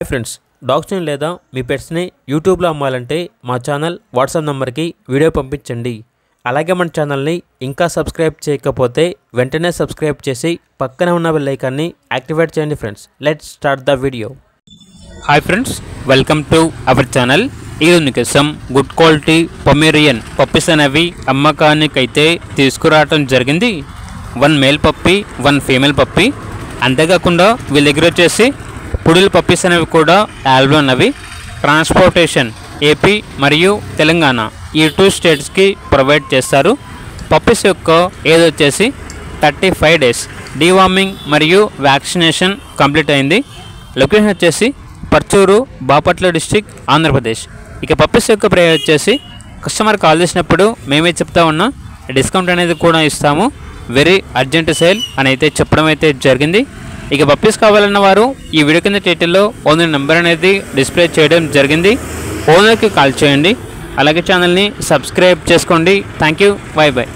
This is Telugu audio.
ఫ్రెండ్స్, డాగ్స్ని లేదా మీ పెట్స్ని యూట్యూబ్లో అమ్మాలంటే మా ఛానల్ వాట్సాప్ నెంబర్కి వీడియో పంపించండి. అలాగే మన ఛానల్ని ఇంకా సబ్స్క్రైబ్ చేయకపోతే వెంటనే సబ్స్క్రైబ్ చేసి పక్కనే ఉన్న బెల్ ఐకాన్ని యాక్టివేట్ చేయండి. Friends, let's start the video. Hi friends, welcome to our channel. ఈరోజు కోసం గుడ్ క్వాలిటీ పొమేరియన్ పప్పీస్ అనేవి అమ్మకానికైతే తీసుకురావడం జరిగింది. 1 మేల్ పప్పీ 1 ఫీమేల్ పప్పీ. అంతేకాకుండా వీళ్ళ దగ్గర వచ్చేసి పుడిల్ పప్పీస్ అనేవి కూడా అవైలబుల్ ఉన్నవి. ట్రాన్స్పోర్టేషన్ ఏపీ మరియు తెలంగాణ ఈ 2 స్టేట్స్కి ప్రొవైడ్ చేస్తారు. పప్పీస్ యొక్క ఏజ్ వచ్చేసి 35 డేస్. డీవార్మింగ్ మరియు వ్యాక్సినేషన్ కంప్లీట్ అయింది. లొకేషన్ వచ్చేసి పర్చూరు, బాపట్ల డిస్టిక్, ఆంధ్రప్రదేశ్. ఇక పప్పీస్ యొక్క ప్రైస్ వచ్చేసి కస్టమర్ కాల్ చేసినప్పుడు మేమే చెప్తా ఉన్నా డిస్కౌంట్ అనేది కూడా ఇస్తాము. వెరీ అర్జెంట్ సేల్ అని అయితే చెప్పడం అయితే జరిగింది. ఇక పప్పీస్ కావాలన్న వారు ఈ వీడియో కింద టైటిల్లో ఓనర్ నెంబర్ అనేది డిస్ప్లే చేయడం జరిగింది. ఓనర్కి కాల్ చేయండి. అలాగే ఛానల్ని సబ్స్క్రైబ్ చేసుకోండి. Thank you. By by.